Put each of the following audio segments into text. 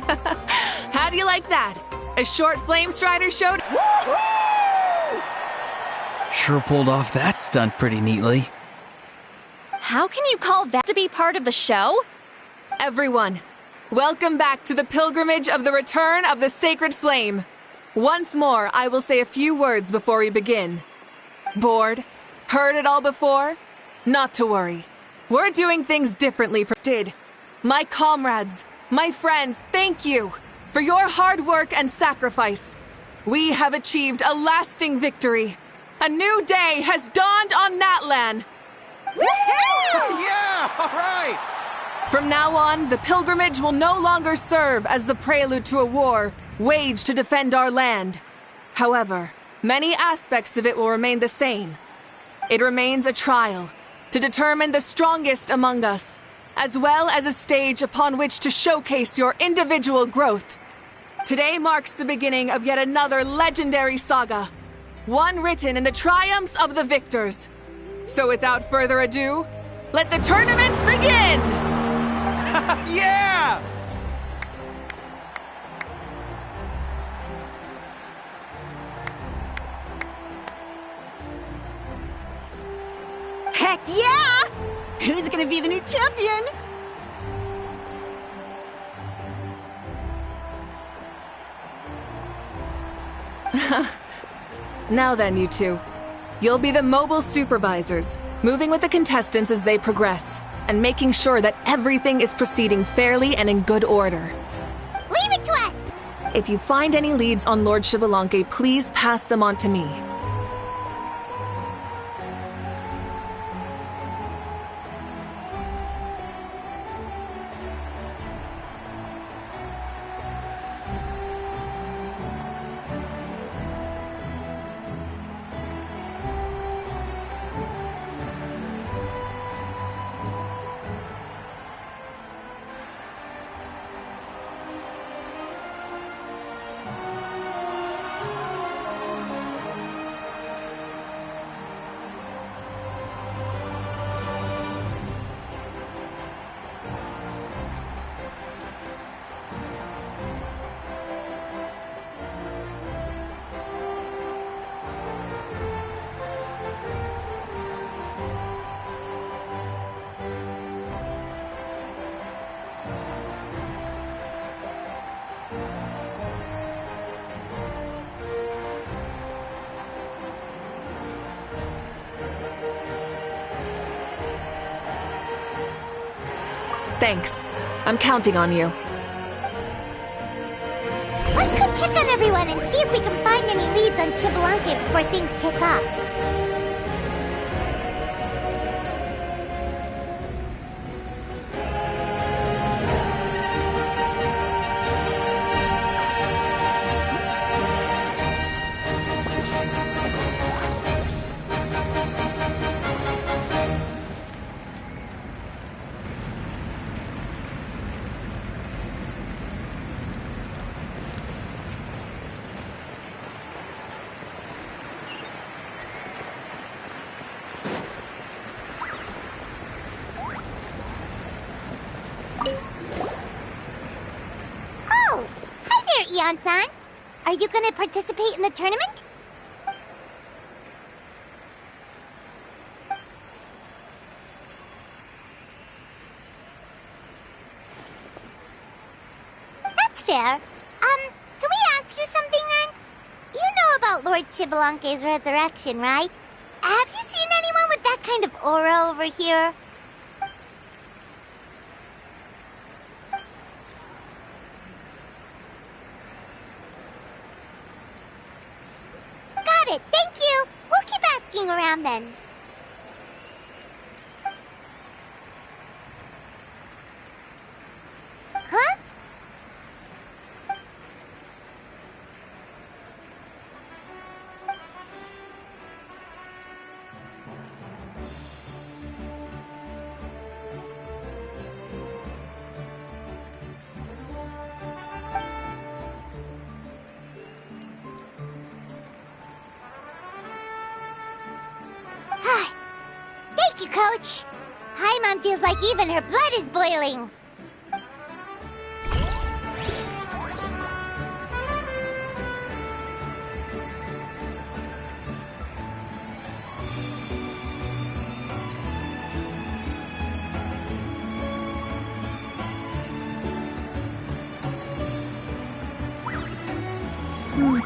How do you like that? A short flame strider showed. Sure pulled off that stunt pretty neatly. How can you call that to be part of the show? Everyone, welcome back to the pilgrimage of the return of the sacred flame. Once more, I will say a few words before we begin. Bored? Heard it all before? Not to worry. We're doing things differently from did. My comrades, my friends, thank you for your hard work and sacrifice. We have achieved a lasting victory. A new day has dawned on Natlan. Yeah, all right! From now on, the pilgrimage will no longer serve as the prelude to a war waged to defend our land. However, many aspects of it will remain the same. It remains a trial to determine the strongest among us, as well as a stage upon which to showcase your individual growth. Today marks the beginning of yet another legendary saga, one written in the triumphs of the victors. So without further ado, let the tournament begin! Yeah! Heck yeah! Who's gonna be the new champion? Now then, you two. You'll be the mobile supervisors, moving with the contestants as they progress, and making sure that everything is proceeding fairly and in good order. Leave it to us! If you find any leads on Lord Shibalanke, please pass them on to me. Thanks. I'm counting on you. Let's go check on everyone and see if we can find any leads on Shibalanke before things kick off. Oh! Hi there, Eon-san! Are you gonna participate in the tournament? That's fair. Can we ask you something then? You know about Lord Shibalanke's resurrection, right? Have you seen anyone with that kind of aura over here? Got it, thank you! We'll keep asking around then. Huh? Thank you, Coach. Paimon feels like even her blood is boiling. Woo!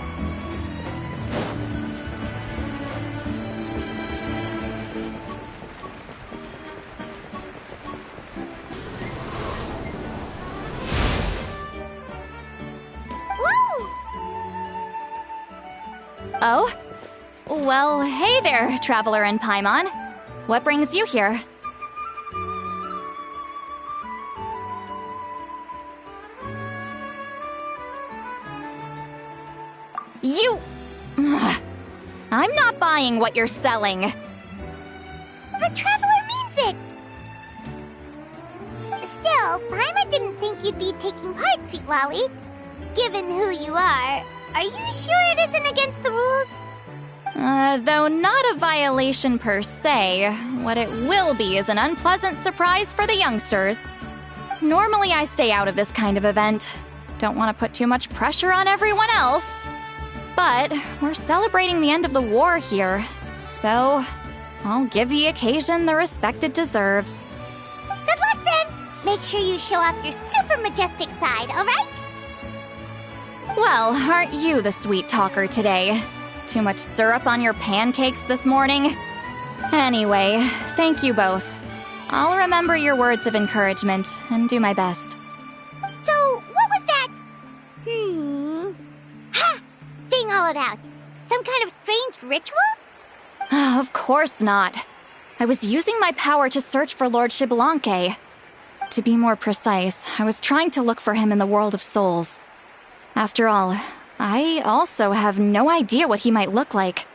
Oh? Well, hey there, Traveler and Paimon. What brings you here? You... Ugh. I'm not buying what you're selling. The Traveler means it! Still, Paimon didn't think you'd be taking part, Sweet Lolly. Given who you are you sure it isn't against the rules? Though not a violation per se, what it will be is an unpleasant surprise for the youngsters. Normally I stay out of this kind of event. Don't want to put too much pressure on everyone else. But we're celebrating the end of the war here, so I'll give the occasion the respect it deserves. Good luck then! Make sure you show off your super majestic side, alright? Well, aren't you the sweet talker today? Too much syrup on your pancakes this morning? Anyway, thank you both. I'll remember your words of encouragement and do my best. So, what was that? Ha! Thing all about? Some kind of strange ritual? Of course not. I was using my power to search for Lord Xbalanque. To be more precise, I was trying to look for him in the world of souls. After all, I also have no idea what he might look like.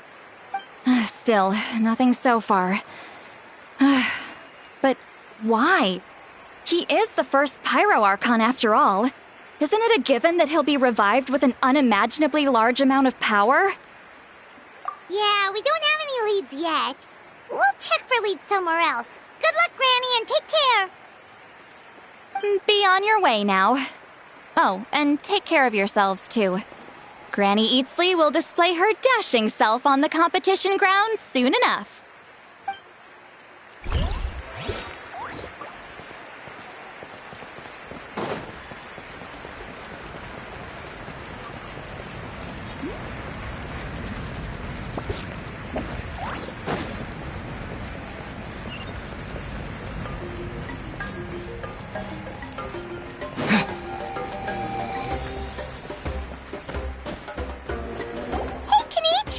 Still, nothing so far. But why? He is the first Pyro Archon after all. Isn't it a given that he'll be revived with an unimaginably large amount of power? Yeah, we don't have any leads yet. We'll check for leads somewhere else. Good luck, Granny, and take care! Be on your way now. Oh, and take care of yourselves, too. Granny Eatsley will display her dashing self on the competition grounds soon enough.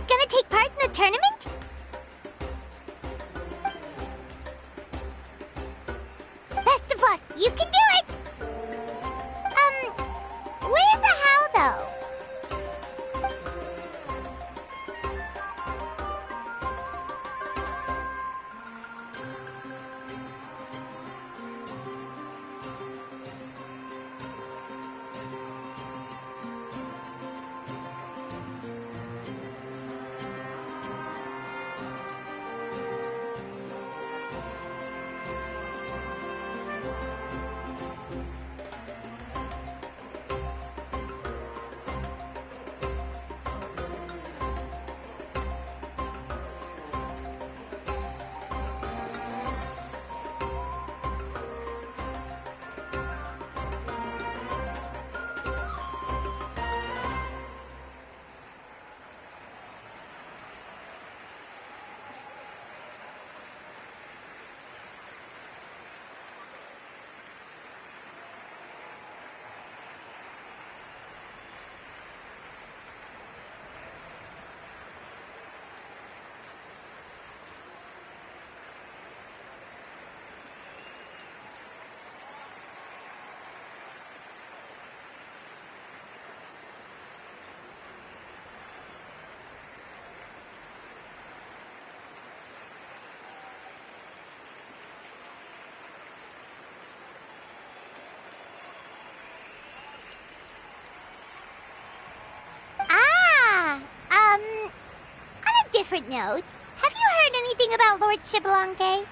Gonna take part in the tournament? Best of luck! You can do it! Where's the how, though? Different note. Have you heard anything about Lord Xbalanque?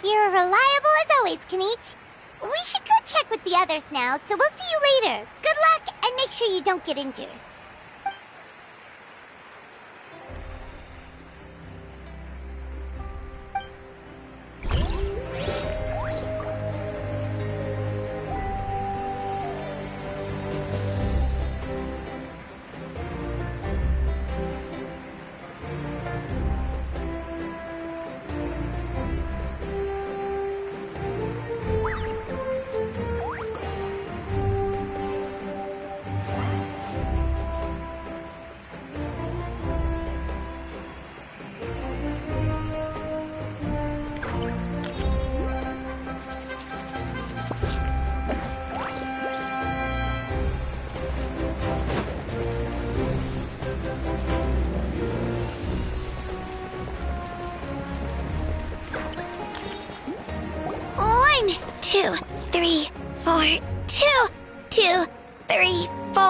You're reliable as always, Kanichi. We should go check with the others now, so we'll see you later. Good luck, and make sure you don't get injured. 2, 3, 4. 2, 2, 3, 4.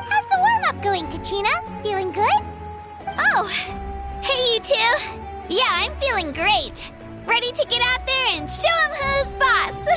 How's the warm-up going, Kachina? Feeling good? Oh, hey you two. Yeah, I'm feeling great. Ready to get out there and show 'em who's boss.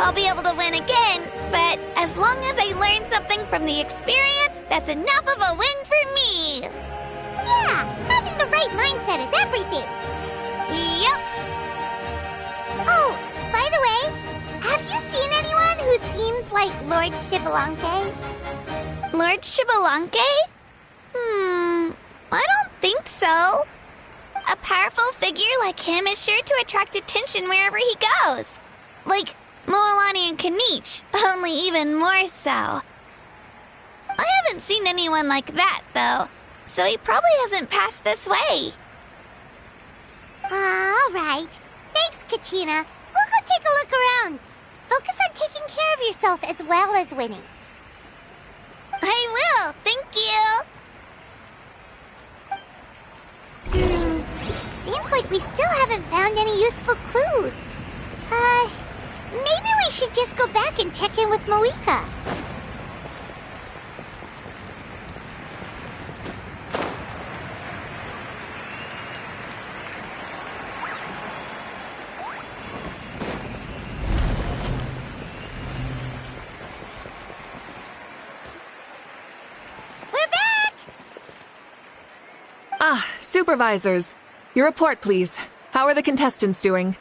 I'll be able to win again, but as long as I learn something from the experience, that's enough of a win for me. Yeah, having the right mindset is everything. Yep. Oh, by the way, have you seen anyone who seems like Lord Shibalanke? Lord Shibalanke? I don't think so. A powerful figure like him is sure to attract attention wherever he goes. Like Moalani and Kanich, only even more so. I haven't seen anyone like that, though, so he probably hasn't passed this way. All right. Thanks, Kachina. We'll go take a look around. Focus on taking care of yourself as well as winning. I will, thank you. Seems like we still haven't found any useful clues. Maybe we should just go back and check in with Moika. We're back! Ah, supervisors. Your report, please. How are the contestants doing?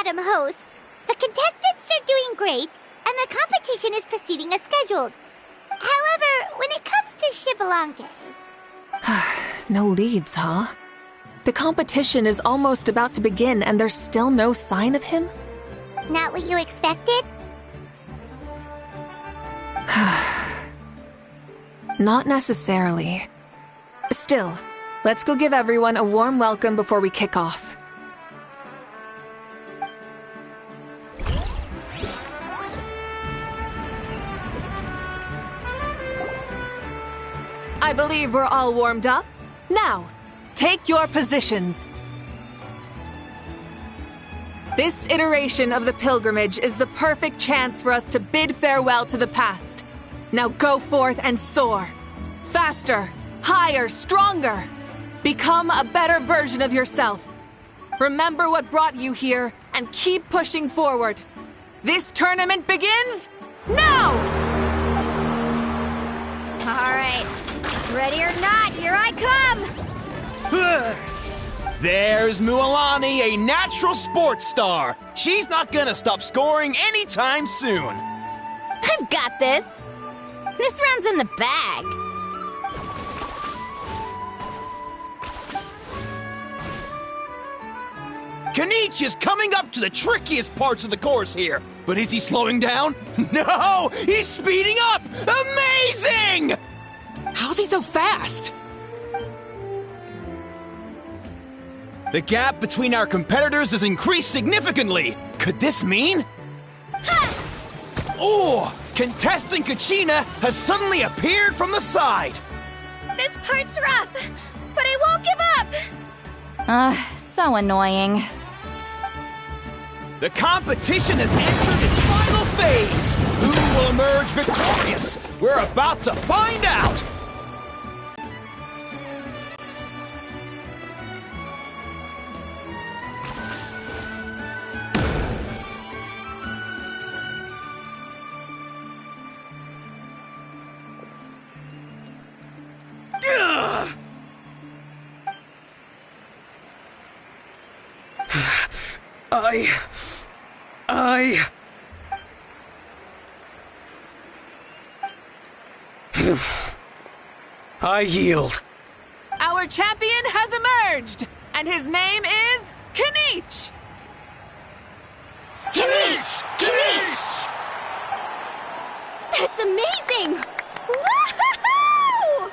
Madam Host, the contestants are doing great, and the competition is proceeding as scheduled. However, when it comes to Shibalanke... No leads, huh? The competition is almost about to begin, and there's still no sign of him? Not what you expected? Not necessarily. Still, let's go give everyone a warm welcome before we kick off. I believe we're all warmed up. Now, take your positions. This iteration of the pilgrimage is the perfect chance for us to bid farewell to the past. Now go forth and soar. Faster, higher, stronger. Become a better version of yourself. Remember what brought you here and keep pushing forward. This tournament begins now! All right. Ready or not, here I come! There's Mualani, a natural sports star. She's not gonna stop scoring anytime soon. I've got this. This round's in the bag. Kanich is coming up to the trickiest parts of the course here. But is he slowing down? No! He's speeding up! Amazing! How's he so fast? The gap between our competitors has increased significantly. Could this mean? Ha! Oh! Contestant Kachina has suddenly appeared from the side. This part's rough, but I won't give up. So annoying. The competition has entered its final phase. Who will emerge victorious? We're about to find out. I yield. Our champion has emerged, and his name is Kinich! Kinich! Kinich! That's amazing! Woohoo!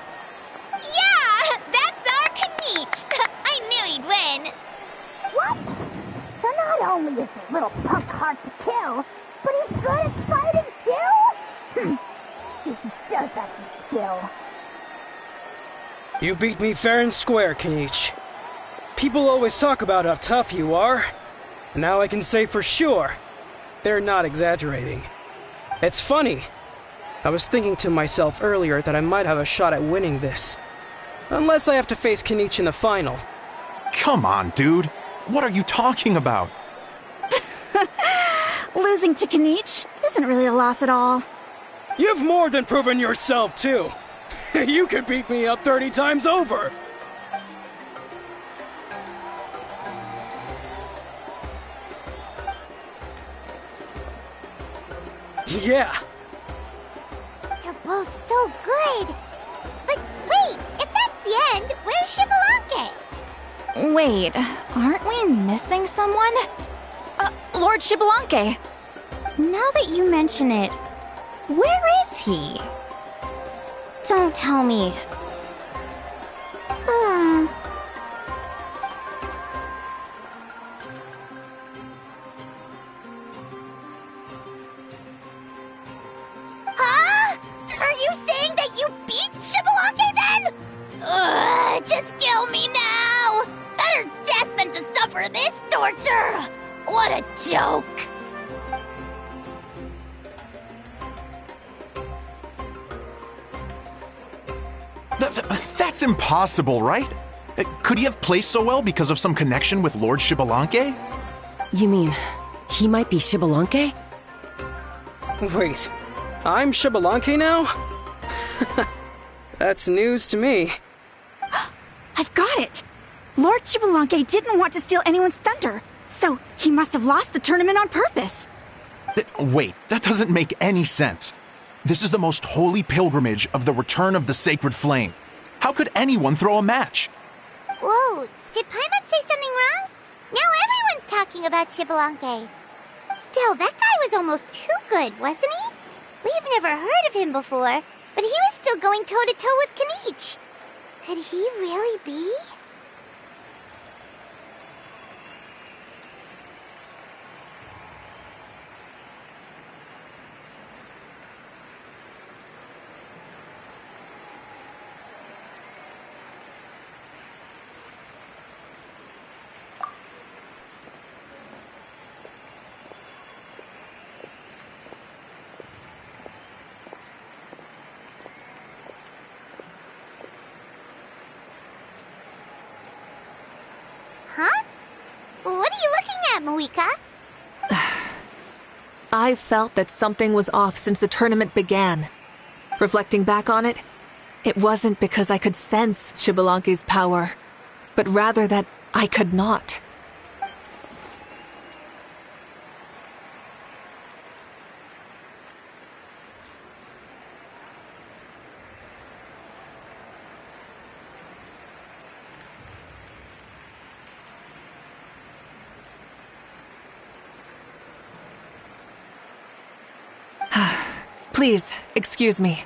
Yeah, that's our Kanich. I knew he'd win. What? So not only is this little punk hard to kill, but he's good at fighting too? He does have some skill. You beat me fair and square, Kinich. People always talk about how tough you are. And now I can say for sure, they're not exaggerating. It's funny. I was thinking to myself earlier that I might have a shot at winning this. Unless I have to face Kinich in the final. Come on, dude. What are you talking about? Losing to Kinich isn't really a loss at all. You've more than proven yourself, too. You could beat me up 30 times over. Yeah. You're both so good. But wait, if that's the end, where's Shibalanke? Wait, aren't we missing someone? Lord Shibalanke. Now that you mention it, where is he? Don't tell me. Huh? Are you saying that you beat Shibalanke then? Ugh, just kill me now! Better death than to suffer this torture! What a joke! That's impossible, right? Could he have placed so well because of some connection with Lord Shibalanke? You mean, he might be Shibalanke? Wait, I'm Shibalanke now? That's news to me. I've got it! Lord Shibalanke didn't want to steal anyone's thunder, so he must have lost the tournament on purpose. Wait, that doesn't make any sense. This is the most holy pilgrimage of the return of the sacred flame. How could anyone throw a match? Whoa, did Paimon say something wrong? Now everyone's talking about Shibalanke. Still, that guy was almost too good, wasn't he? We've never heard of him before, but he was still going toe-to-toe with Kinich. Could he really be? Huh? What are you looking at, Moika? I felt that something was off since the tournament began. Reflecting back on it, it wasn't because I could sense Shibalanke's power, but rather that I could not. Please, excuse me.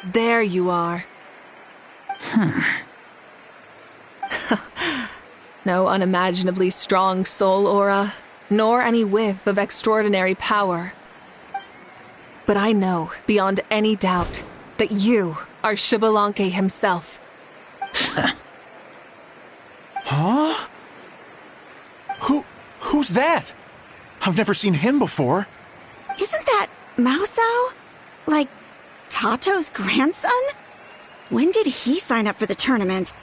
There you are. No unimaginably strong soul aura, nor any whiff of extraordinary power. But I know, beyond any doubt, that you are Shibalanke himself. Huh? Who's that? I've never seen him before. Isn't that Mauso? Like, Tato's grandson? When did he sign up for the tournament?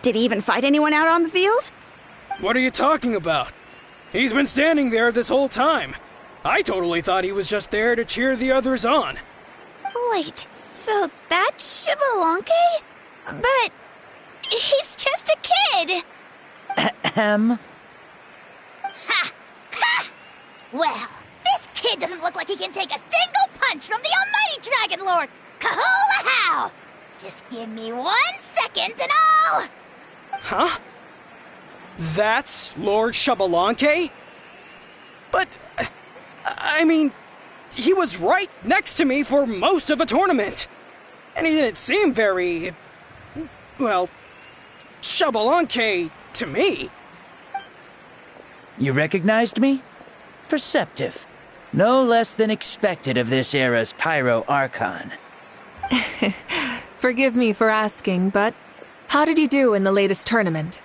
Did he even fight anyone out on the field? What are you talking about? He's been standing there this whole time. I totally thought he was just there to cheer the others on. Wait, So that's Shibalonke? But he's just a kid. Ahem. Ha! Ha! Well, this kid doesn't look like he can take a single punch from the almighty Dragon Lord! Kahola how! Just give me 1 second and I'll... Huh? That's Lord Shibalonke? But, I mean, he was right next to me for most of the tournament. And he didn't seem very... well, Shibalonke to me. You recognized me? Perceptive. No less than expected of this era's Pyro Archon. Forgive me for asking, but how did you do in the latest tournament?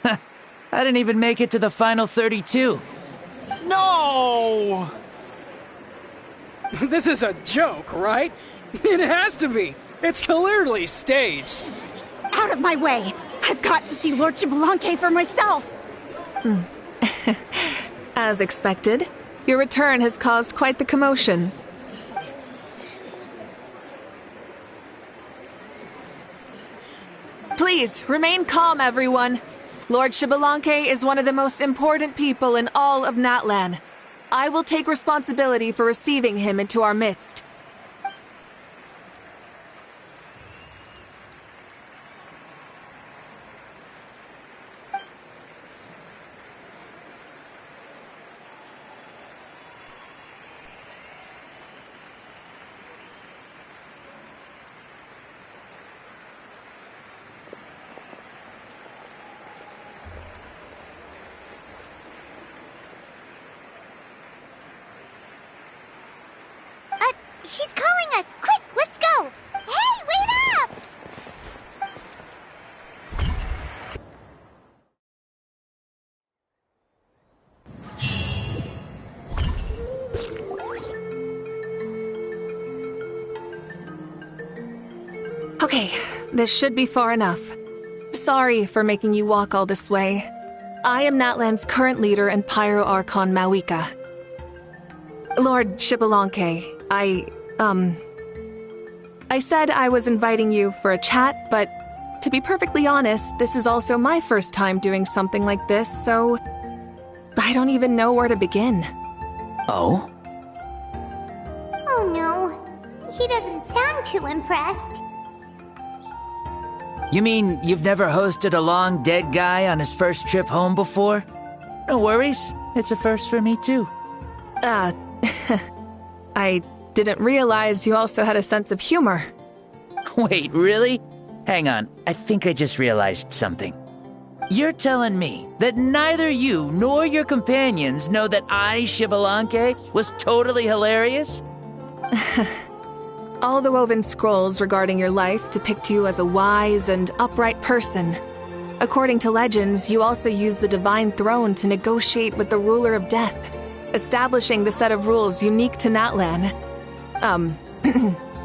I didn't even make it to the final 32. No! This is a joke, right? It has to be. It's clearly staged. Out of my way! I've got to see Lord Shibalonke for myself! As expected, your return has caused quite the commotion. Please, remain calm, everyone. Lord Shibalonke is one of the most important people in all of Natlan. I will take responsibility for receiving him into our midst. She's calling us! Quick, let's go! Hey, wait up! Okay, this should be far enough. Sorry for making you walk all this way. I am Natlan's current leader and Pyro Archon Mawika. Lord Shibalonke, I said I was inviting you for a chat, but to be perfectly honest, this is also my first time doing something like this, so I don't even know where to begin. Oh? Oh no, he doesn't sound too impressed. You mean you've never hosted a long dead guy on his first trip home before? No worries. It's a first for me too. I didn't realize you also had a sense of humor. Wait, really? Hang on, I think I just realized something. You're telling me that neither you nor your companions know that I, Shibalonke, was totally hilarious? All the woven scrolls regarding your life depict you as a wise and upright person. According to legends, you also use the Divine Throne to negotiate with the Ruler of Death, establishing the set of rules unique to Natlan.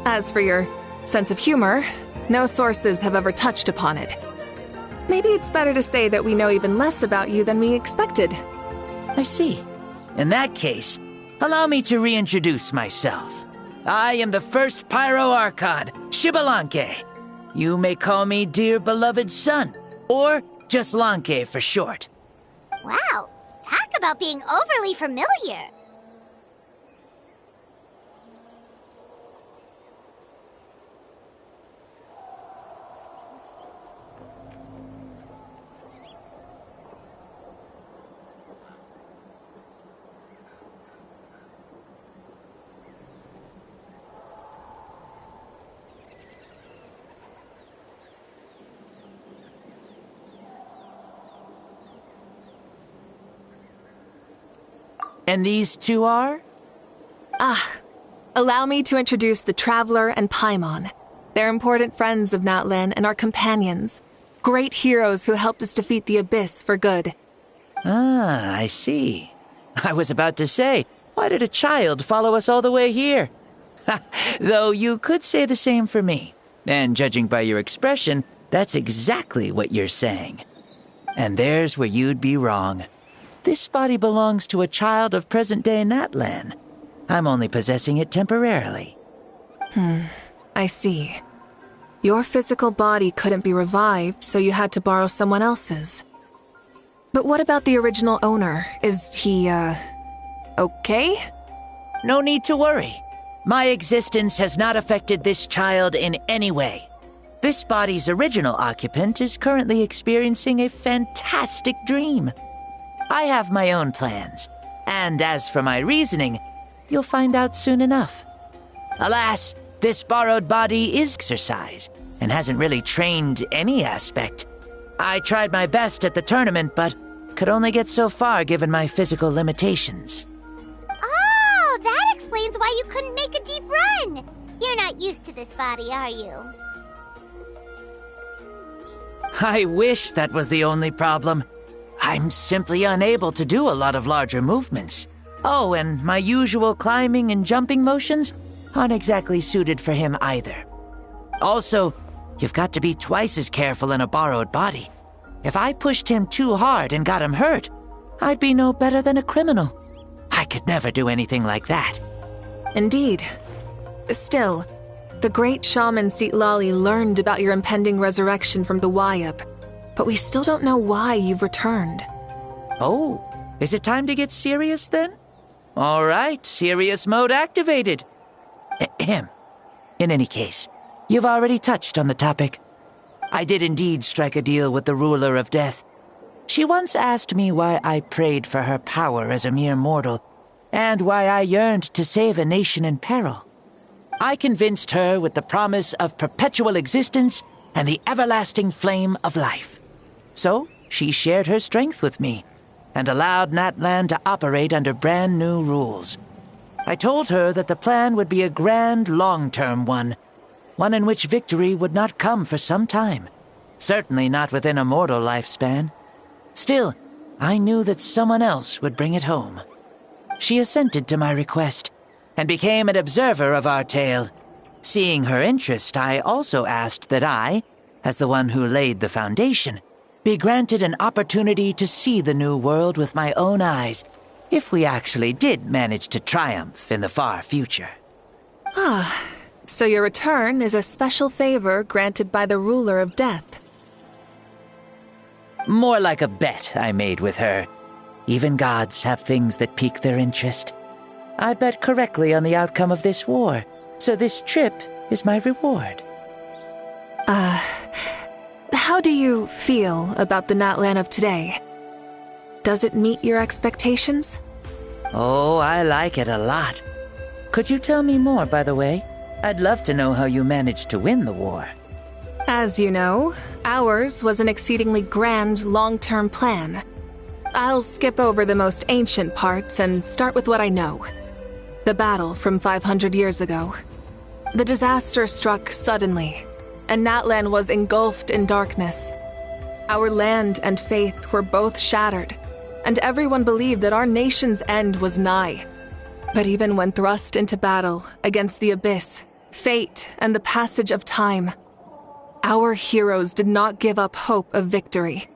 As for your sense of humor, no sources have ever touched upon it. Maybe it's better to say that we know even less about you than we expected. I see. In that case, allow me to reintroduce myself. I am the first Pyro Archon, Shibalonke. You may call me dear beloved son, or just Lanke for short. Wow, talk about being overly familiar. And these two are? Allow me to introduce the Traveler and Paimon. They're important friends of Natlan and our companions. Great heroes who helped us defeat the Abyss for good. Ah, I see. I was about to say, why did a child follow us all the way here? Though you could say the same for me. And judging by your expression, that's exactly what you're saying. And there's where you'd be wrong. This body belongs to a child of present-day Natlan. I'm only possessing it temporarily. I see. Your physical body couldn't be revived, so you had to borrow someone else's. But what about the original owner? Is he, okay? No need to worry. My existence has not affected this child in any way. This body's original occupant is currently experiencing a fantastic dream. I have my own plans, and as for my reasoning, you'll find out soon enough. Alas, this borrowed body is exercise, and hasn't really trained any aspect. I tried my best at the tournament, but could only get so far given my physical limitations. Oh, that explains why you couldn't make a deep run. You're not used to this body, are you? I wish that was the only problem. I'm simply unable to do a lot of larger movements. Oh, and my usual climbing and jumping motions aren't exactly suited for him either. Also, you've got to be twice as careful in a borrowed body. If I pushed him too hard and got him hurt, I'd be no better than a criminal. I could never do anything like that. Indeed. Still, the great shaman Citlali learned about your impending resurrection from the Wayup, but we still don't know why you've returned. Oh, is it time to get serious then? All right, serious mode activated. Ahem. In any case, you've already touched on the topic. I did indeed strike a deal with the ruler of death. She once asked me why I prayed for her power as a mere mortal, and why I yearned to save a nation in peril. I convinced her with the promise of perpetual existence and the everlasting flame of life. So, she shared her strength with me, and allowed Natlan to operate under brand new rules. I told her that the plan would be a grand, long-term one in which victory would not come for some time, certainly not within a mortal lifespan. Still, I knew that someone else would bring it home. She assented to my request, and became an observer of our tale. Seeing her interest, I also asked that I, as the one who laid the foundation, be granted an opportunity to see the new world with my own eyes, if we actually did manage to triumph in the far future. Ah, so your return is a special favor granted by the ruler of death. More like a bet I made with her. Even gods have things that pique their interest. I bet correctly on the outcome of this war, so this trip is my reward. How do you feel about the Natlan of today? Does it meet your expectations? Oh, I like it a lot. Could you tell me more, by the way? I'd love to know how you managed to win the war. As you know, ours was an exceedingly grand, long-term plan. I'll skip over the most ancient parts and start with what I know. The battle from 500 years ago. The disaster struck suddenly, and Natlan was engulfed in darkness. Our land and faith were both shattered, and everyone believed that our nation's end was nigh. But even when thrust into battle against the abyss, fate, and the passage of time, our heroes did not give up hope of victory.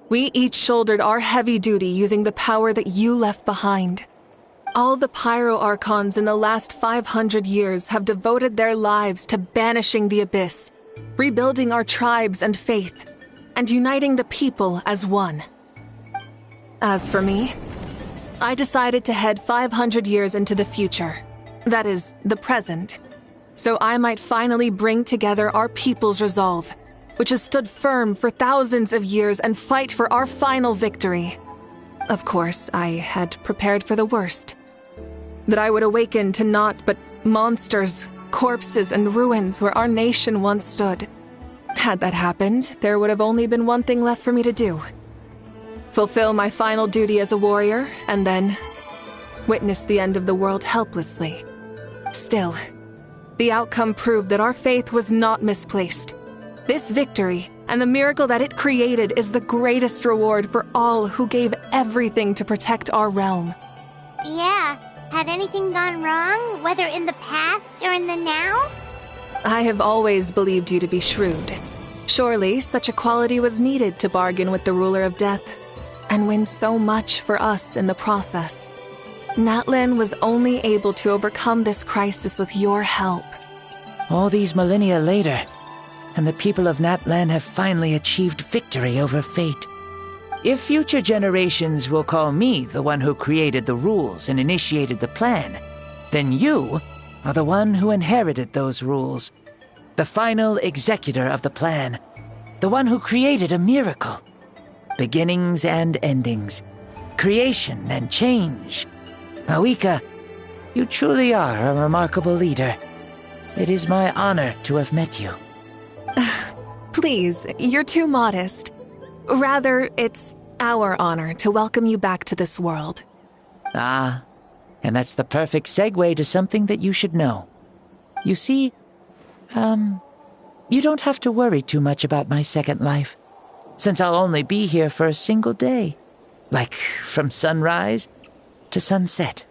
We each shouldered our heavy duty using the power that you left behind. All the Pyro Archons in the last 500 years have devoted their lives to banishing the abyss, rebuilding our tribes and faith, and uniting the people as one. As for me, I decided to head 500 years into the future, that is, the present, so I might finally bring together our people's resolve, which has stood firm for thousands of years, and fight for our final victory. Of course, I had prepared for the worst. That I would awaken to naught but monsters, corpses, and ruins where our nation once stood. Had that happened, there would have only been one thing left for me to do. Fulfill my final duty as a warrior, and then witness the end of the world helplessly. Still, the outcome proved that our faith was not misplaced. This victory, and the miracle that it created, is the greatest reward for all who gave everything to protect our realm. Yeah, had anything gone wrong, whether in the past or in the now? I have always believed you to be shrewd. Surely, such a quality was needed to bargain with the ruler of death, and win so much for us in the process. Natlan was only able to overcome this crisis with your help. All these millennia later, and the people of Natlan have finally achieved victory over fate. If future generations will call me the one who created the rules and initiated the plan, then you are the one who inherited those rules. The final executor of the plan. The one who created a miracle. Beginnings and endings. Creation and change. Mauika, you truly are a remarkable leader. It is my honor to have met you. Please, you're too modest. Rather, it's our honor to welcome you back to this world. Ah, and that's the perfect segue to something that you should know. You see, you don't have to worry too much about my second life, since I'll only be here for a single day. Like, from sunrise to sunset.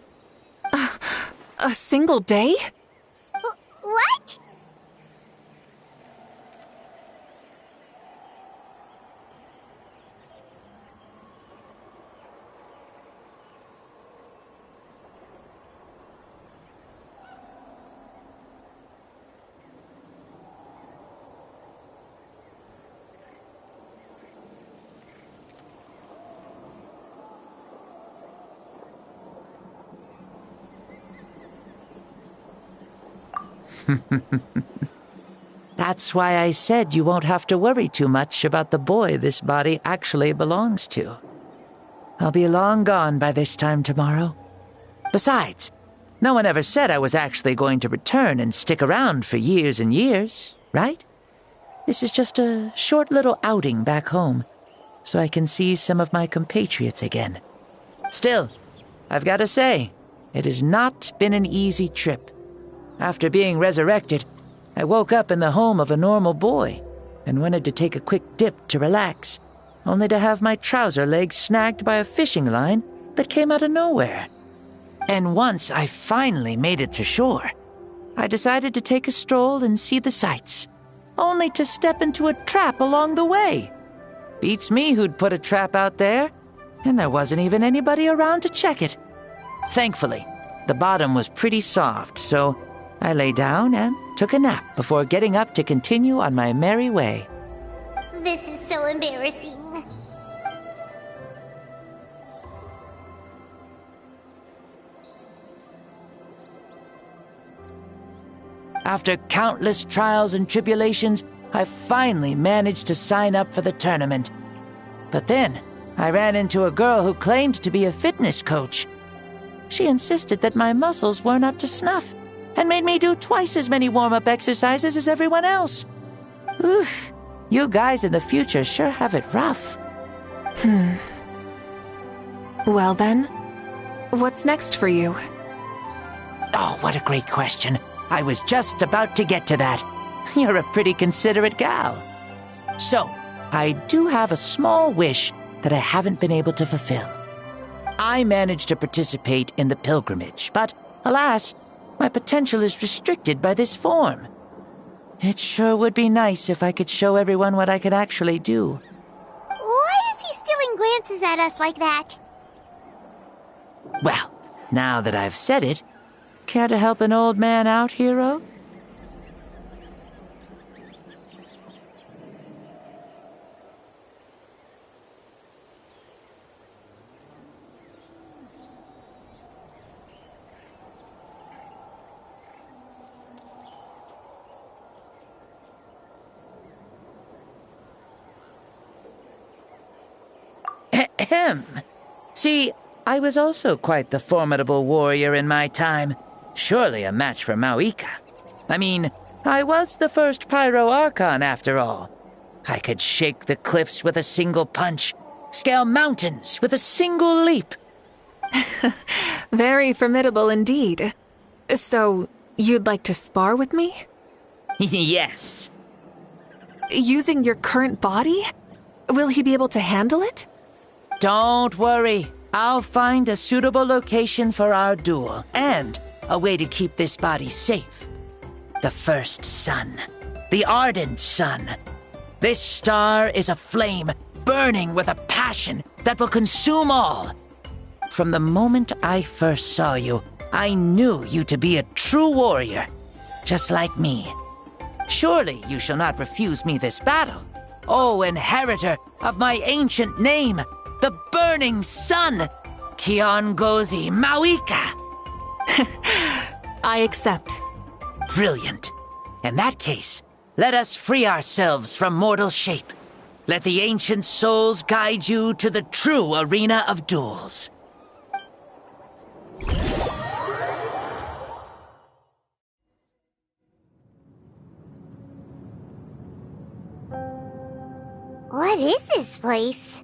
A single day? What? That's why I said you won't have to worry too much about the boy this body actually belongs to. I'll be long gone by this time tomorrow. Besides, no one ever said I was actually going to return and stick around for years and years, right? This is just a short little outing back home, so I can see some of my compatriots again. Still, I've got to say, it has not been an easy trip. After being resurrected, I woke up in the home of a normal boy and wanted to take a quick dip to relax, only to have my trouser legs snagged by a fishing line that came out of nowhere. And once I finally made it to shore, I decided to take a stroll and see the sights, only to step into a trap along the way. Beats me who'd put a trap out there, and there wasn't even anybody around to check it. Thankfully, the bottom was pretty soft, so I lay down and took a nap before getting up to continue on my merry way. This is so embarrassing. After countless trials and tribulations, I finally managed to sign up for the tournament. But then, I ran into a girl who claimed to be a fitness coach. She insisted that my muscles weren't up to snuff, and made me do twice as many warm-up exercises as everyone else. Oof, you guys in the future sure have it rough. Well then, what's next for you? Oh, what a great question. I was just about to get to that. You're a pretty considerate gal. So, I do have a small wish that I haven't been able to fulfill. I managed to participate in the pilgrimage, but alas, my potential is restricted by this form. It sure would be nice if I could show everyone what I could actually do. Why is he stealing glances at us like that? Well, now that I've said it, care to help an old man out, hero? Ahem. See, I was also quite the formidable warrior in my time. Surely a match for Mauika. I mean, I was the first Pyro Archon after all. I could shake the cliffs with a single punch, scale mountains with a single leap. Very formidable indeed. So, you'd like to spar with me? Yes. Using your current body? Will he be able to handle it? Don't worry. I'll find a suitable location for our duel, and a way to keep this body safe. The first sun. The ardent sun. This star is a flame, burning with a passion that will consume all. From the moment I first saw you, I knew you to be a true warrior, just like me. Surely you shall not refuse me this battle. O inheritor of my ancient name, the Burning Sun, Kiongozi Mawika. I accept. Brilliant. In that case, let us free ourselves from mortal shape. Let the ancient souls guide you to the true arena of duels. What is this place?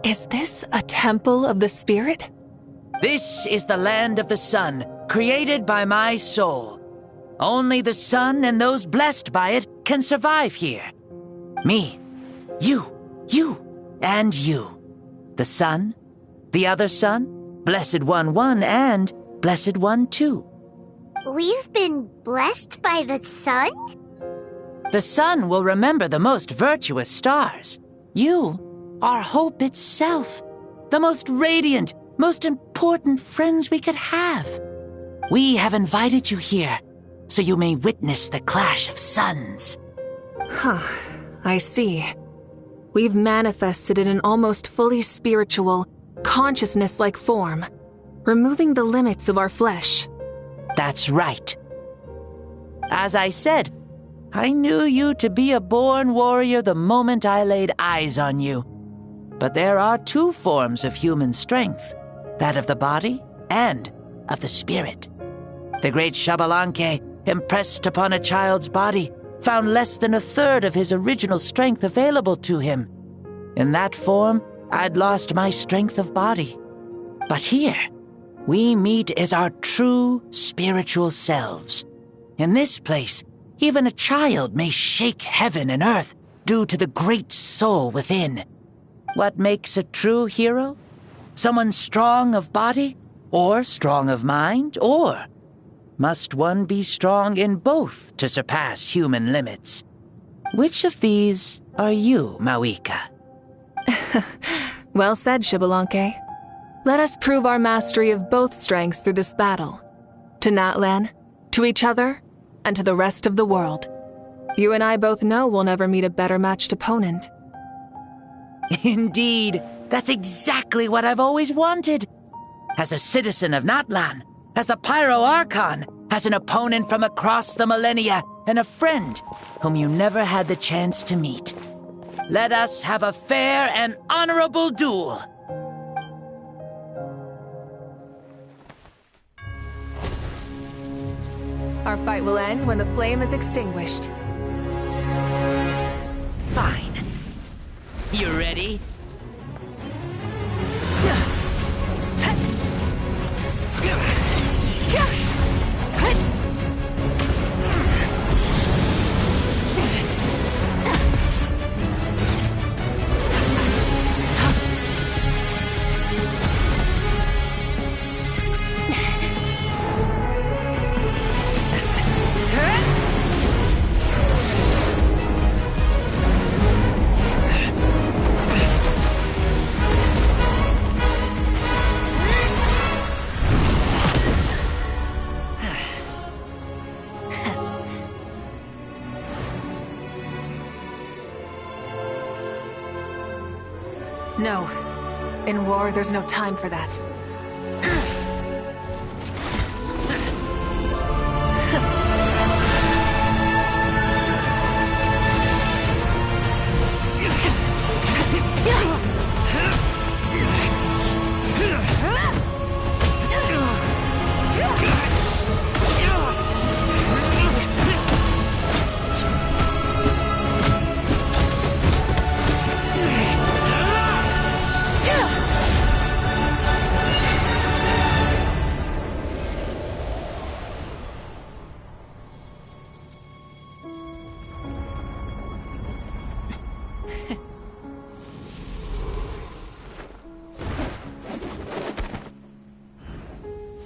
Is this a temple of the spirit? This is the land of the sun, created by my soul. Only the sun and those blessed by it can survive here. Me, you, and you. The sun, the other sun, Blessed One 1, and Blessed One 2. We've been blessed by the sun? The sun will remember the most virtuous stars. You are hope itself, the most radiant, most important friends we could have. We have invited you here so you may witness the clash of suns. Huh, I see. We've manifested in an almost fully spiritual, consciousness-like form, removing the limits of our flesh. That's right. As I said, I knew you to be a born warrior the moment I laid eyes on you. But there are two forms of human strength, that of the body and of the spirit. The great Xbalanque, impressed upon a child's body, found less than a third of his original strength available to him. In that form, I'd lost my strength of body. But here, we meet as our true spiritual selves. In this place, even a child may shake heaven and earth due to the great soul within. What makes a true hero? Someone strong of body, or strong of mind, or must one be strong in both to surpass human limits? Which of these are you, Mawika? Well said, Xbalanque. Let us prove our mastery of both strengths through this battle. To Natlan, to each other, and to the rest of the world. You and I both know we'll never meet a better matched opponent. Indeed, that's exactly what I've always wanted. As a citizen of Natlan, as the Pyro Archon, as an opponent from across the millennia, and a friend whom you never had the chance to meet. Let us have a fair and honorable duel. Our fight will end when the flame is extinguished. Fine. You ready? No. In war, there's no time for that.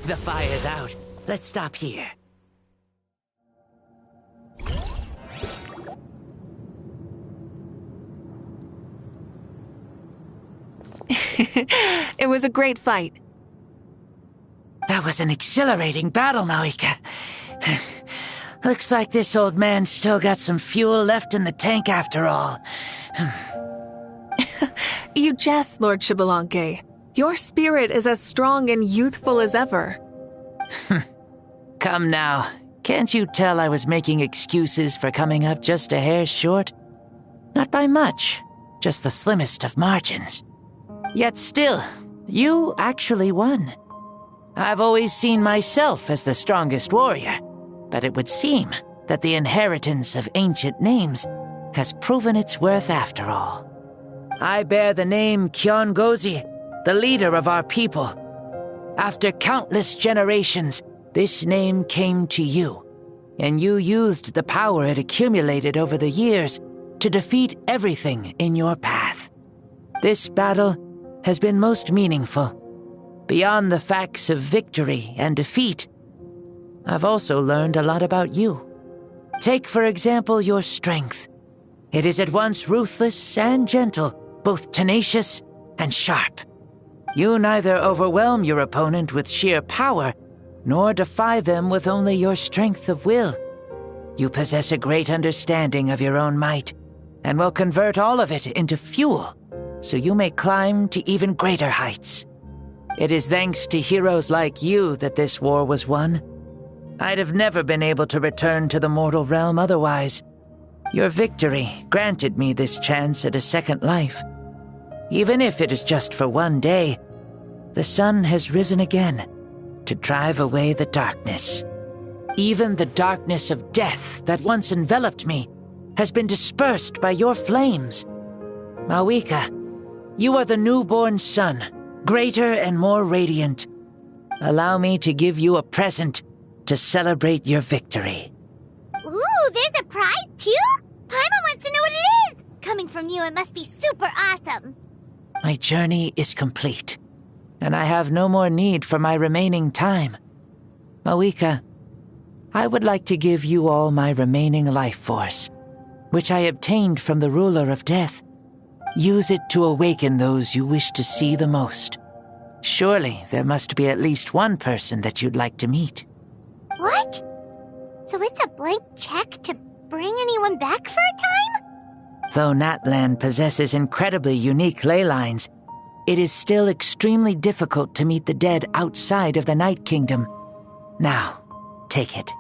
The fire's out. Let's stop here. It was a great fight. That was an exhilarating battle, Maika. Looks like this old man's still got some fuel left in the tank after all. You jest, Lord Xbalanque. Your spirit is as strong and youthful as ever. Come now. Can't you tell I was making excuses for coming up just a hair short? Not by much, just the slimmest of margins. Yet still, you actually won. I've always seen myself as the strongest warrior, but it would seem that the inheritance of ancient names has proven its worth after all. I bear the name Kiongozi, the leader of our people. After countless generations, this name came to you, and you used the power it accumulated over the years to defeat everything in your path. This battle has been most meaningful. Beyond the facts of victory and defeat, I've also learned a lot about you. Take, for example, your strength. It is at once ruthless and gentle, both tenacious and sharp. You neither overwhelm your opponent with sheer power, nor defy them with only your strength of will. You possess a great understanding of your own might, and will convert all of it into fuel, so you may climb to even greater heights. It is thanks to heroes like you that this war was won. I'd have never been able to return to the mortal realm otherwise. Your victory granted me this chance at a second life. Even if it is just for one day, the sun has risen again to drive away the darkness. Even the darkness of death that once enveloped me has been dispersed by your flames. Maika, you are the newborn sun, greater and more radiant. Allow me to give you a present to celebrate your victory. Ooh, there's a prize too? Paimon wants to know what it is! Coming from you, it must be super awesome. My journey is complete, and I have no more need for my remaining time. Maika, I would like to give you all my remaining life force, which I obtained from the ruler of death. Use it to awaken those you wish to see the most. Surely there must be at least one person that you'd like to meet. What? So it's a blank check to bring anyone back for a time? Though Natlan possesses incredibly unique ley lines, it is still extremely difficult to meet the dead outside of the Night Kingdom. Now, take it.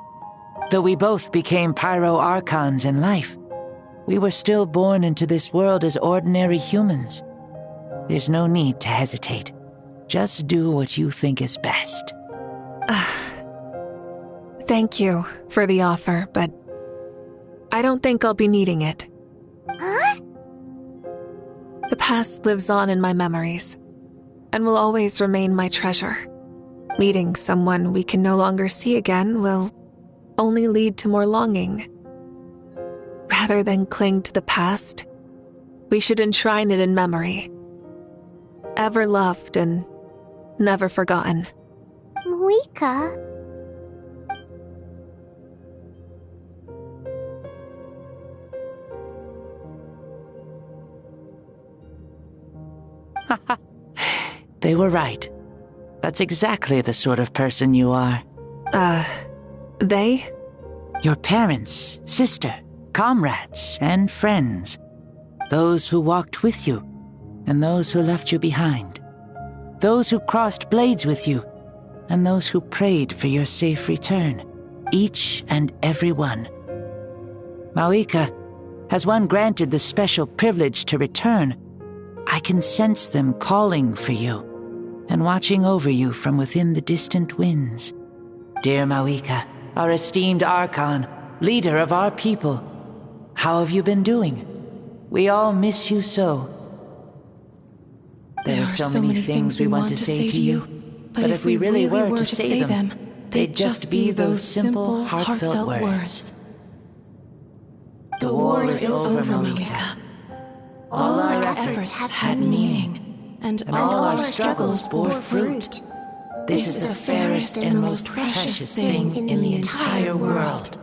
Though we both became Pyro Archons in life, we were still born into this world as ordinary humans. There's no need to hesitate. Just do what you think is best. Thank you for the offer, but I don't think I'll be needing it. Huh? The past lives on in my memories, and will always remain my treasure. Meeting someone we can no longer see again will only lead to more longing. Rather than cling to the past, we should enshrine it in memory. Ever loved and never forgotten. Maika? They were right. That's exactly the sort of person you are. They? Your parents, sister, comrades, and friends. Those who walked with you, and those who left you behind. Those who crossed blades with you, and those who prayed for your safe return. Each and every one. Maika, has one granted the special privilege to return, I can sense them calling for you, and watching over you from within the distant winds. Dear Maika, our esteemed Archon, leader of our people, how have you been doing? We all miss you so. There are so many things we want to say to you, but if we really were to say them, they'd just be those simple, heartfelt words. The war is over, Maika. All our efforts had meaning, and all our struggles bore fruit. This is the fairest and most precious thing in the entire world.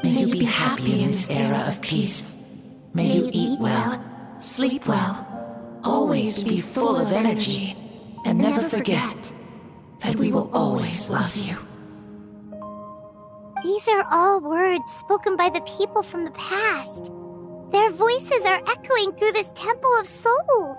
May you be happy in this era of peace. May you eat well, sleep well, always be full of energy, and never forget that we will always love you. These are all words spoken by the people from the past. Their voices are echoing through this Temple of Souls.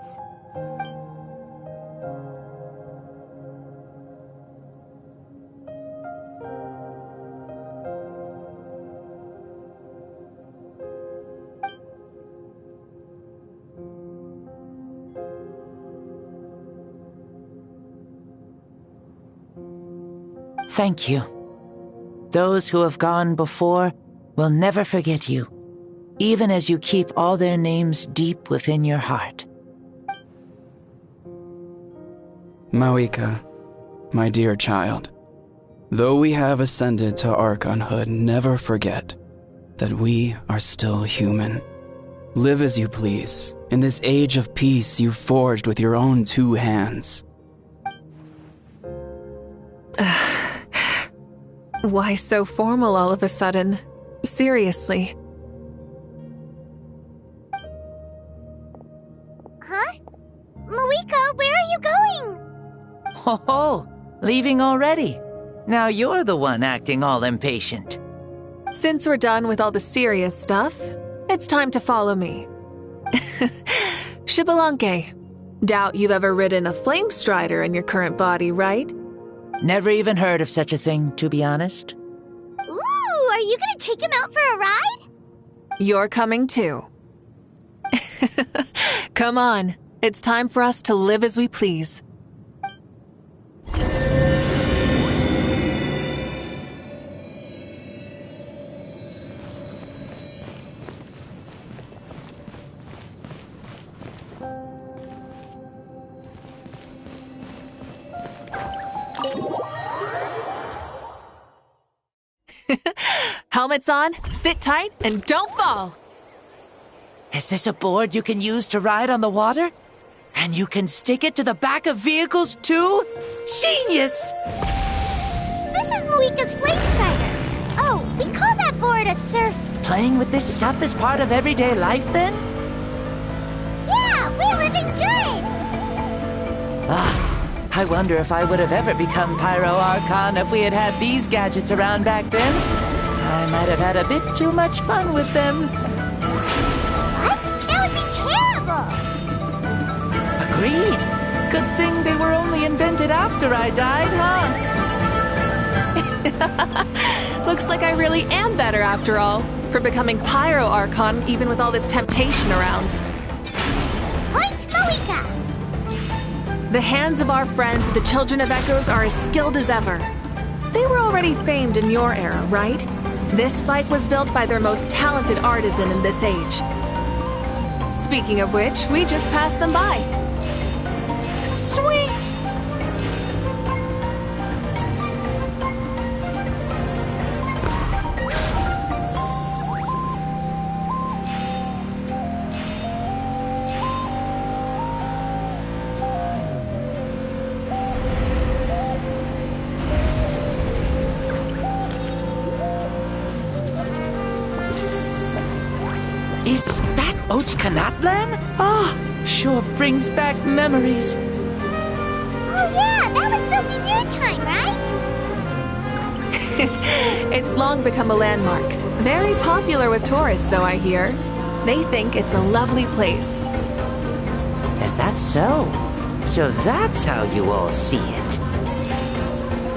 Thank you. Those who have gone before will never forget you, even as you keep all their names deep within your heart. Mawika, my dear child, though we have ascended to Archonhood, never forget that we are still human. Live as you please, in this age of peace you forged with your own 2 hands. Why so formal all of a sudden? Seriously. Huh? Mawika, where are you going? Ho, leaving already. Now you're the one acting all impatient. Since we're done with all the serious stuff, it's time to follow me. Xbalanque, doubt you've ever ridden a flame strider in your current body, right? Never even heard of such a thing, to be honest. Ooh, are you gonna take him out for a ride? You're coming too. Come on, it's time for us to live as we please. Helmets on, sit tight, and don't fall! Is this a board you can use to ride on the water? And you can stick it to the back of vehicles too? Genius! This is Mawika's flame strider. Oh, we call that board a surf. Playing with this stuff is part of everyday life then? Yeah, we're living good! I wonder if I would have ever become Pyro Archon if we had had these gadgets around back then. I might have had a bit too much fun with them. What? That would be terrible! Agreed. Good thing they were only invented after I died, huh? Looks like I really am better after all, for becoming Pyro Archon even with all this temptation around. Point Mawika! The hands of our friends, the Children of Echoes, are as skilled as ever. They were already famed in your era, right? This bike was built by their most talented artisan in this age. Speaking of which, we just passed them by. Sweet! Is that Ochkanatlan? Ah, sure brings back memories. Oh yeah, that was built in your time, right? It's long become a landmark. Very popular with tourists, so I hear. They think it's a lovely place. Is that so? So that's how you all see it.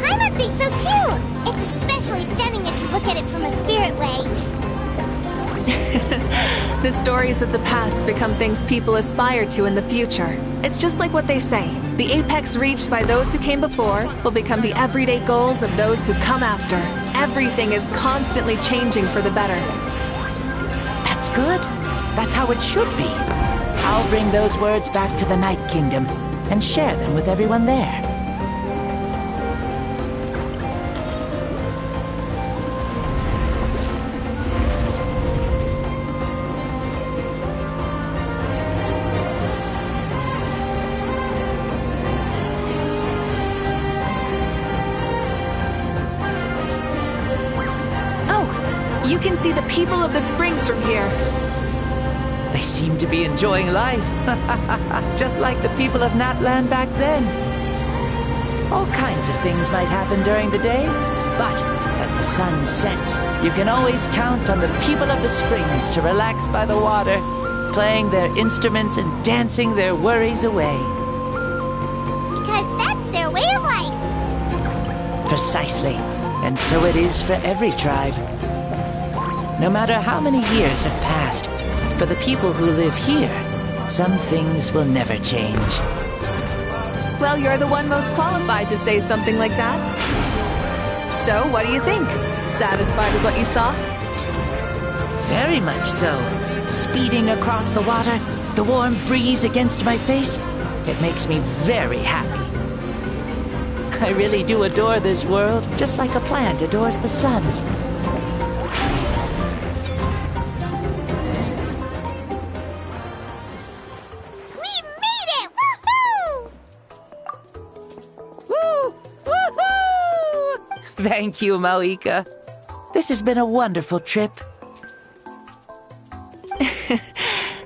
Paimon thinks so too! It's especially stunning if you look at it from a spirit way. The stories of the past become things people aspire to in the future. It's just like what they say. The apex reached by those who came before will become the everyday goals of those who come after. Everything is constantly changing for the better. That's good. That's how it should be. I'll bring those words back to the Night Kingdom and share them with everyone there. You can see the people of the springs from here. They seem to be enjoying life. Just like the people of Natland back then. All kinds of things might happen during the day, but as the sun sets, you can always count on the people of the springs to relax by the water, playing their instruments and dancing their worries away. Because that's their way of life. Precisely. And so it is for every tribe. No matter how many years have passed, for the people who live here, some things will never change. Well, you're the one most qualified to say something like that. So, what do you think? Satisfied with what you saw? Very much so. Speeding across the water, the warm breeze against my face, it makes me very happy. I really do adore this world, just like a plant adores the sun. Thank you, Mauika. This has been a wonderful trip.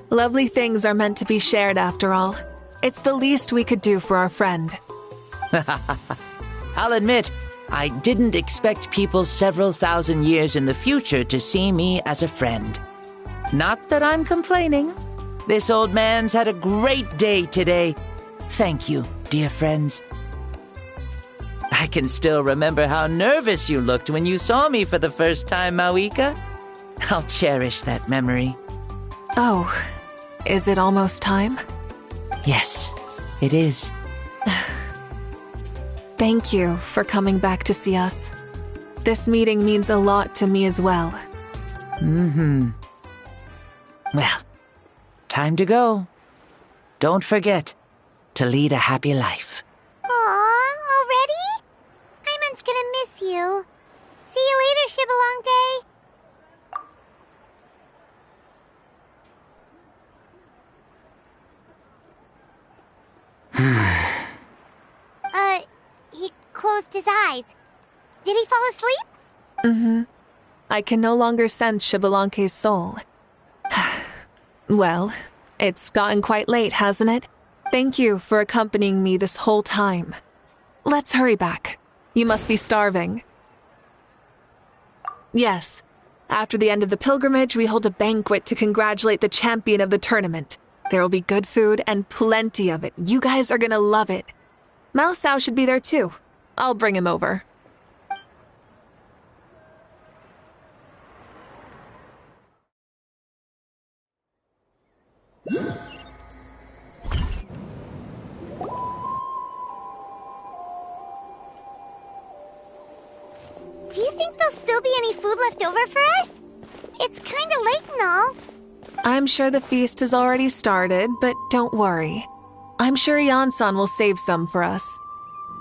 Lovely things are meant to be shared after all. It's the least we could do for our friend. I'll admit, I didn't expect people several thousand years in the future to see me as a friend. Not that I'm complaining. This old man's had a great day today. Thank you, dear friends. I can still remember how nervous you looked when you saw me for the first time, Mauika. I'll cherish that memory. Oh, is it almost time? Yes, it is. Thank you for coming back to see us. This meeting means a lot to me as well. Well, time to go. Don't forget to lead a happy life. Aw, already? Iman's gonna miss you. See you later, Shibalonke. He closed his eyes. Did he fall asleep? I can no longer sense Shibalonke's soul. Well, it's gotten quite late, hasn't it? Thank you for accompanying me this whole time. Let's hurry back. You must be starving. Yes. After the end of the pilgrimage, we hold a banquet to congratulate the champion of the tournament. There will be good food and plenty of it. You guys are gonna love it. Mao Sao should be there too. I'll bring him over. Do you think there'll still be any food left over for us? It's kinda late and all. I'm sure the feast has already started, but don't worry. I'm sure Yansan will save some for us.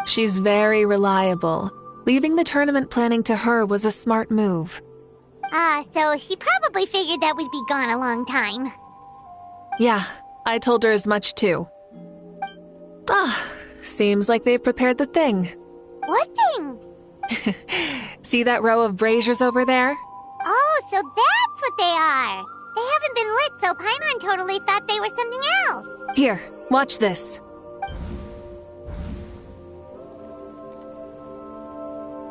She's very reliable. Leaving the tournament planning to her was a smart move. So she probably figured that we'd be gone a long time. Yeah, I told her as much too. Seems like they've prepared the thing. What thing? See that row of braziers over there? Oh, so that's what they are. They haven't been lit, so Paimon totally thought they were something else. Here, watch this.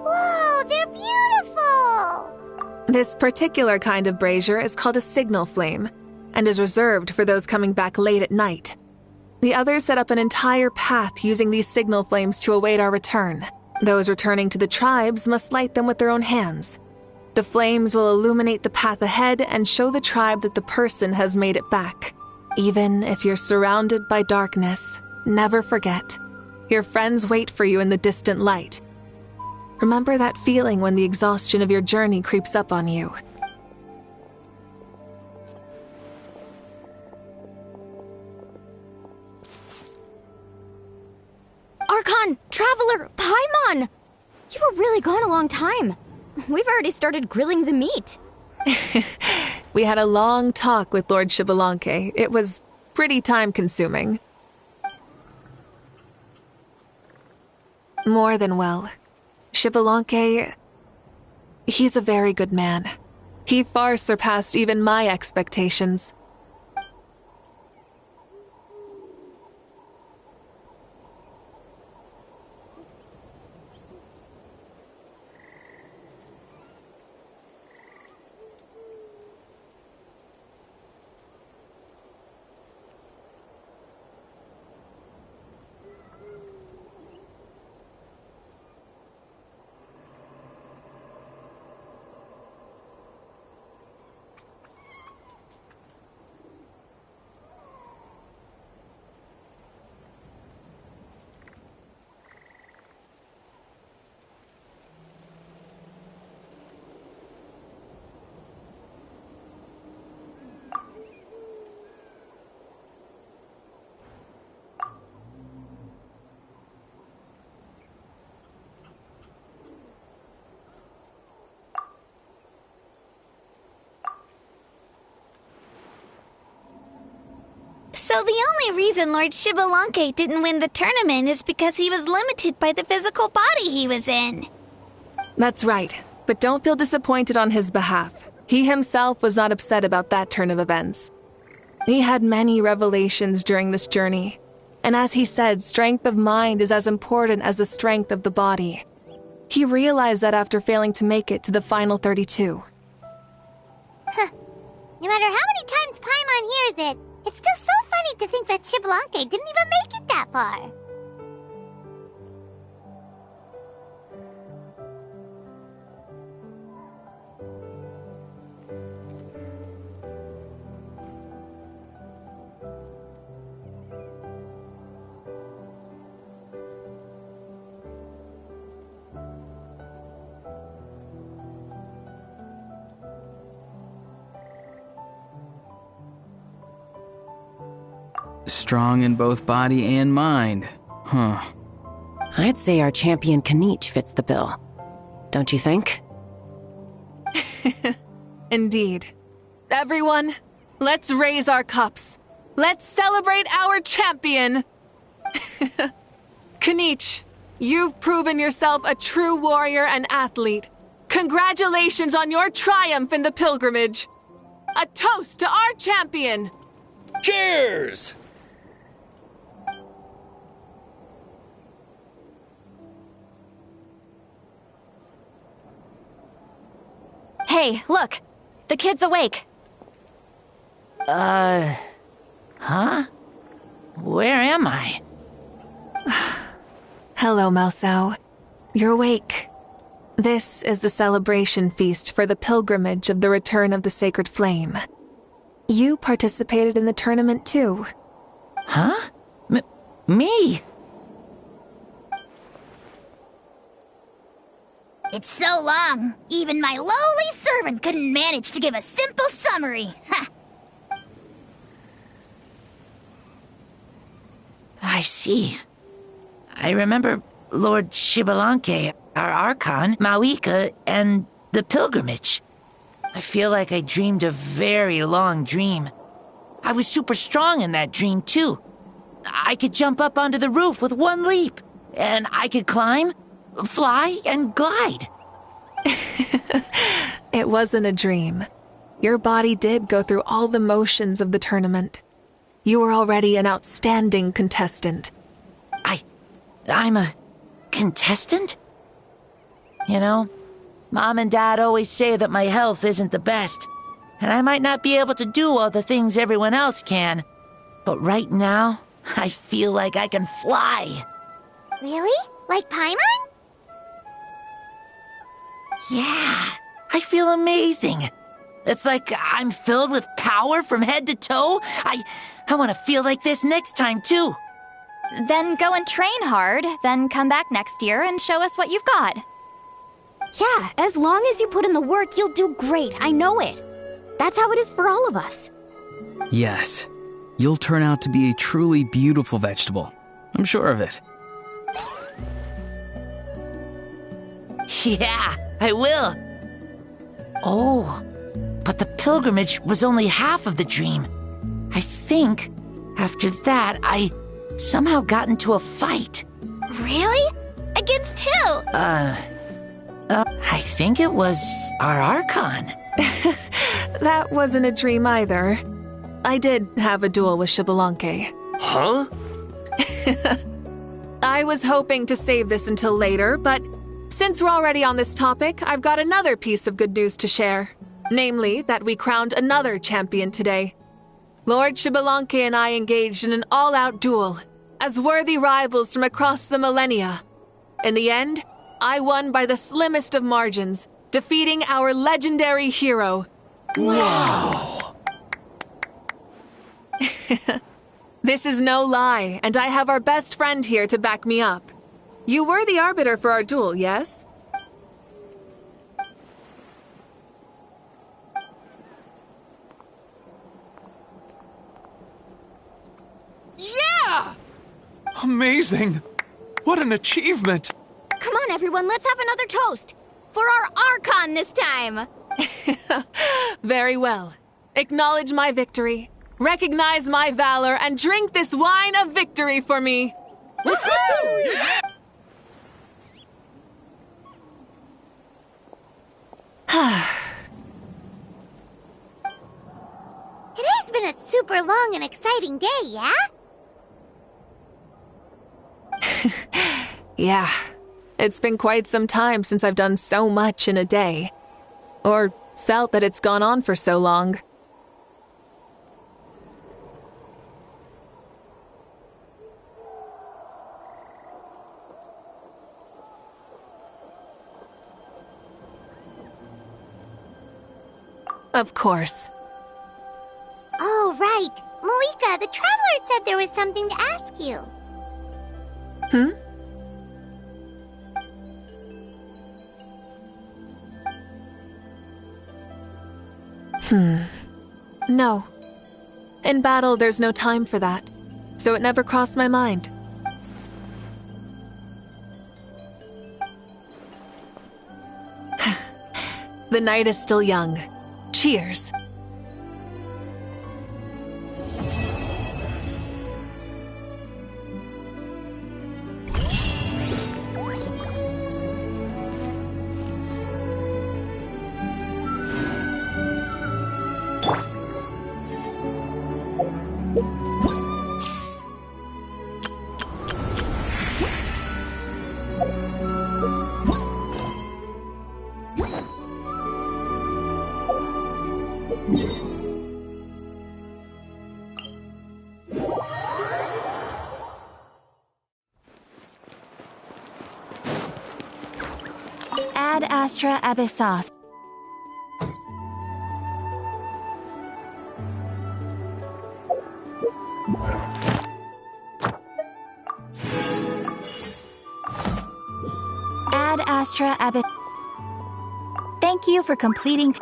Whoa, they're beautiful! This particular kind of brazier is called a signal flame, and is reserved for those coming back late at night. The others set up an entire path using these signal flames to await our return. Those returning to the tribes must light them with their own hands. The flames will illuminate the path ahead and show the tribe that the person has made it back. Even if you're surrounded by darkness, never forget. Your friends wait for you in the distant light. Remember that feeling when the exhaustion of your journey creeps up on you. Archon! Traveler! Paimon! You were really gone a long time. We've already started grilling the meat. We had a long talk with Lord Shibalonke. It was pretty time-consuming. More than well. Shibalonke, he's a very good man. He far surpassed even my expectations. So the only reason Lord Xbalanque didn't win the tournament is because he was limited by the physical body he was in. That's right, but don't feel disappointed on his behalf. He himself was not upset about that turn of events. He had many revelations during this journey, and as he said, strength of mind is as important as the strength of the body. He realized that after failing to make it to the final 32. Huh. No matter how many times Paimon hears it, it's still so funny to think that Xbalanque didn't even make it that far. Strong in both body and mind. Huh. I'd say our champion Kaniche fits the bill. Don't you think? Indeed. Everyone, let's raise our cups. Let's celebrate our champion! Kaniche, you've proven yourself a true warrior and athlete. Congratulations on your triumph in the pilgrimage. A toast to our champion! Cheers! Hey, look! The kid's awake! Huh? Where am I? Hello, Maosao. You're awake. This is the celebration feast for the pilgrimage of the return of the Sacred Flame. You participated in the tournament too. Huh? Me? It's so long, even my lowly servant couldn't manage to give a simple summary. Ha! I see. I remember Lord Xbalanque, our Archon, Mawika, and the pilgrimage. I feel like I dreamed a very long dream. I was super strong in that dream, too. I could jump up onto the roof with one leap, and I could climb, fly, and glide. It wasn't a dream. Your body did go through all the motions of the tournament. You were already an outstanding contestant. I'm a contestant? You know, Mom and Dad always say that my health isn't the best, and I might not be able to do all the things everyone else can. But right now, I feel like I can fly. Really? Like Paimon? Yeah, I feel amazing. It's like I'm filled with power from head to toe. I want to feel like this next time, too. Then go and train hard, then come back next year and show us what you've got. Yeah, as long as you put in the work, you'll do great. I know it. That's how it is for all of us. Yes. You'll turn out to be a truly beautiful vegetable. I'm sure of it. Yeah, I will. Oh, but the pilgrimage was only half of the dream. I think after that, I somehow got into a fight. Really? Against who? I think it was our Archon. That wasn't a dream either. I did have a duel with Xbalanque. Huh? I was hoping to save this until later, but since we're already on this topic, I've got another piece of good news to share. Namely, that we crowned another champion today. Lord Xbalanque and I engaged in an all-out duel, as worthy rivals from across the millennia. In the end, I won by the slimmest of margins, defeating our legendary hero. Wow! This is no lie, and I have our best friend here to back me up. You were the arbiter for our duel, yes? Yeah! Amazing! What an achievement! Come on, everyone, let's have another toast. For our Archon this time. Very well. Acknowledge my victory, recognize my valor, and drink this wine of victory for me. Woohoo! Yeah! Today's been a super long and exciting day, yeah? Yeah. It's been quite some time since I've done so much in a day. Or felt that it's gone on for so long. Of course. Oh, right. Malika, the Traveler said there was something to ask you. Hmm? No. In battle, there's no time for that, so it never crossed my mind. The night is still young. Cheers. Ad Astra Abyssos. Ad Astra Abyss. Thank you for completing.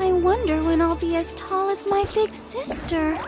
I wonder when I'll be as tall as my big sister.